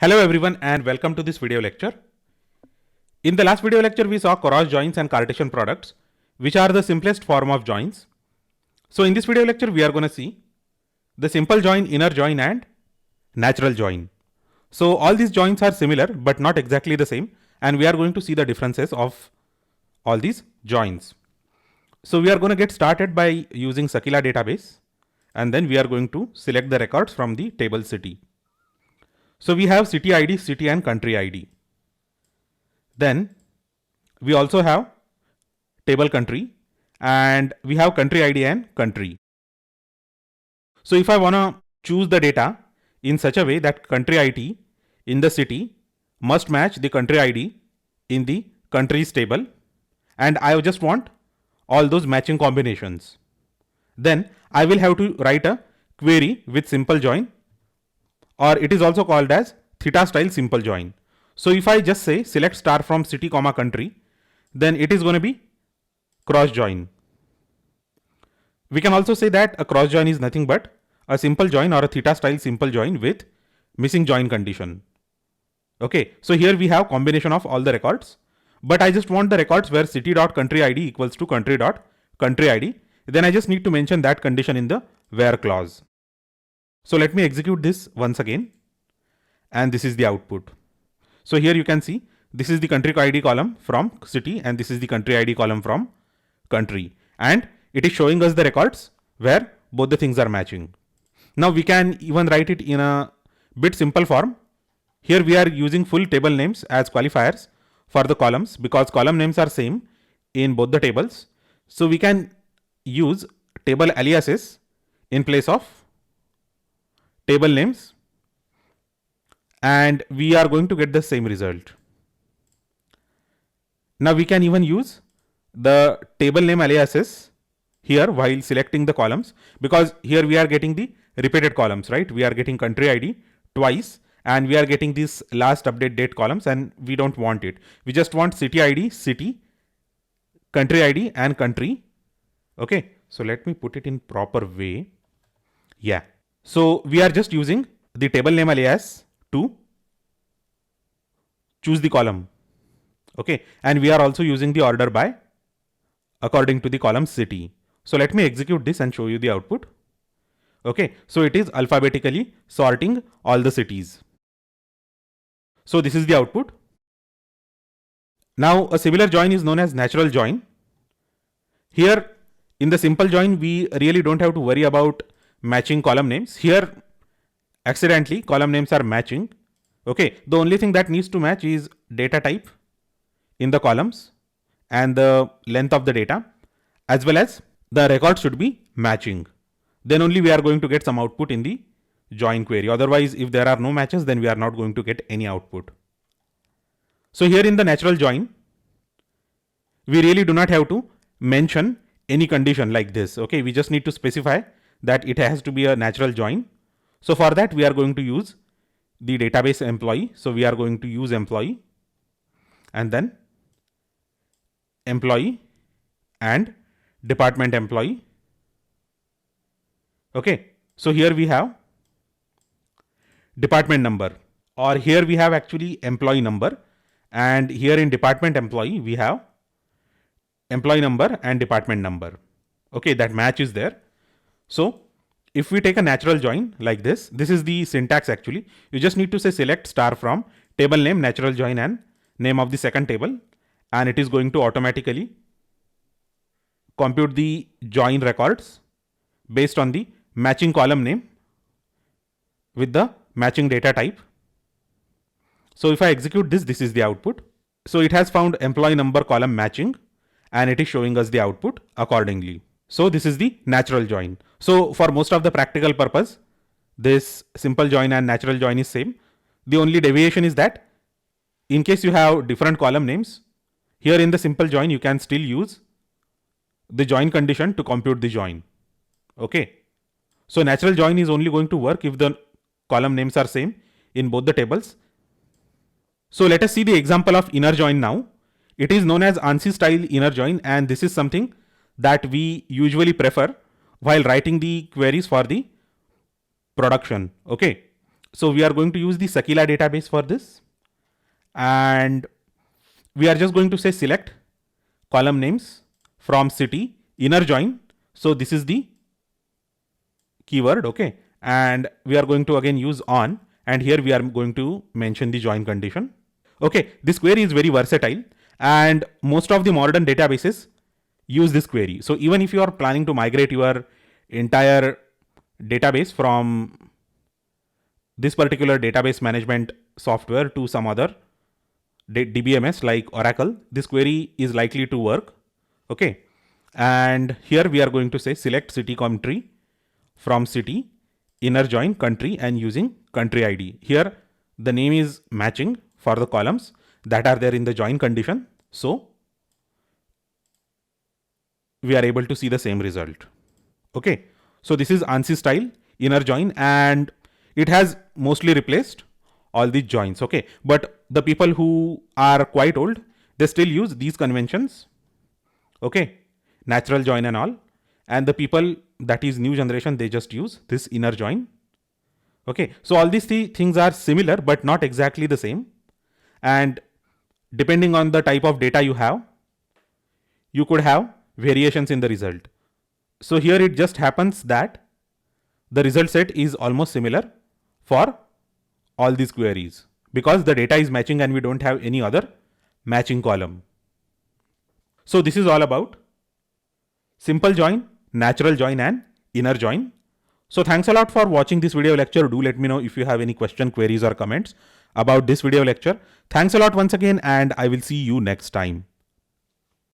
Hello everyone and welcome to this video lecture. In the last video lecture we saw cross joins and Cartesian products, which are the simplest form of joins. So in this video lecture we are going to see the simple join, inner join and natural join. So all these joins are similar but not exactly the same, and we are going to see the differences of all these joins. So we are going to get started by using Sakila database, and then we are going to select the records from the table city. So we have city ID, city and country ID. Then we also have table country, and we have country ID and country. So if I want to choose the data in such a way that country ID in the city must match the country ID in the countries table, and I just want all those matching combinations, then I will have to write a query with simple join, or it is also called as theta style simple join. So if I just say select star from city comma country, then it is going to be cross join. We can also say that a cross join is nothing but a simple join or a theta style simple join with missing join condition. Okay, so here we have combination of all the records, but I just want the records where city.country ID equals to country.country ID. Then I just need to mention that condition in the where clause. So let me execute this once again, and this is the output. So here you can see this is the country ID column from city and this is the country ID column from country, and it is showing us the records where both the things are matching. Now we can even write it in a bit simple form. Here we are using full table names as qualifiers for the columns because column names are same in both the tables. So we can use table aliases in place of table names, and we are going to get the same result. Now we can even use the table name aliases here while selecting the columns, because here we are getting the repeated columns, right? We are getting country ID twice and we are getting this last update date columns, and we don't want it. We just want city ID, city, country ID and country. Okay, so let me put it in proper way. Yeah. So we are just using the table name alias to choose the column. Okay, and we are also using the order by according to the column city. So let me execute this and show you the output. Okay, so it is alphabetically sorting all the cities. So this is the output. Now a similar join is known as natural join. Here in the simple join we really don't have to worry about matching column names. Here accidentally column names are matching. Okay, the only thing that needs to match is data type in the columns and the length of the data, as well as the record should be matching. Then only we are going to get some output in the join query. Otherwise, if there are no matches, then we are not going to get any output. So here in the natural join, we really do not have to mention any condition like this. Okay, we just need to specify that it has to be a natural join. So for that we are going to use the database employee. So we are going to use employee and then employee and department employee. Okay, so here we have department number, or here we have actually employee number, and here in department employee we have employee number and department number. Okay, that match is there. So if we take a natural join like this is the syntax actually. You just need to say select star from table name, natural join and name of the second table, and it is going to automatically compute the join records based on the matching column name with the matching data type. So if I execute this is the output. So it has found employee number column matching and it is showing us the output accordingly. So this is the natural join. So for most of the practical purpose, this simple join and natural join is same. The only deviation is that in case you have different column names, here in the simple join you can still use the join condition to compute the join. Okay. So natural join is only going to work if the column names are same in both the tables. So let us see the example of inner join now. It is known as Ansi style inner join, and this is something that we usually prefer while writing the queries for the production. Okay, So we are going to use the Sakila database for this. And we are just going to say select column names from city inner join. So this is the keyword, okay. And we are going to again use on, and here we are going to mention the join condition. Okay, this query is very versatile and most of the modern databases use this query. So even if you are planning to migrate your entire database from this particular database management software to some other DBMS like Oracle, this query is likely to work. Okay. And here we are going to say select city country from city inner join country and using country ID. Here the name is matching for the columns that are there in the join condition. So we are able to see the same result. Okay. So this is Ansi style inner join, and it has mostly replaced all these joins. Okay. But the people who are quite old, they still use these conventions. Okay. Natural join and all. And the people that is new generation, they just use this inner join. Okay. So all these three things are similar, but not exactly the same. And depending on the type of data you have, you could have variations in the result. So here it just happens that the result set is almost similar for all these queries because the data is matching and we don't have any other matching column. So this is all about simple join, natural join and inner join. So thanks a lot for watching this video lecture. Do let me know if you have any question, queries or comments about this video lecture. Thanks a lot once again, and I will see you next time.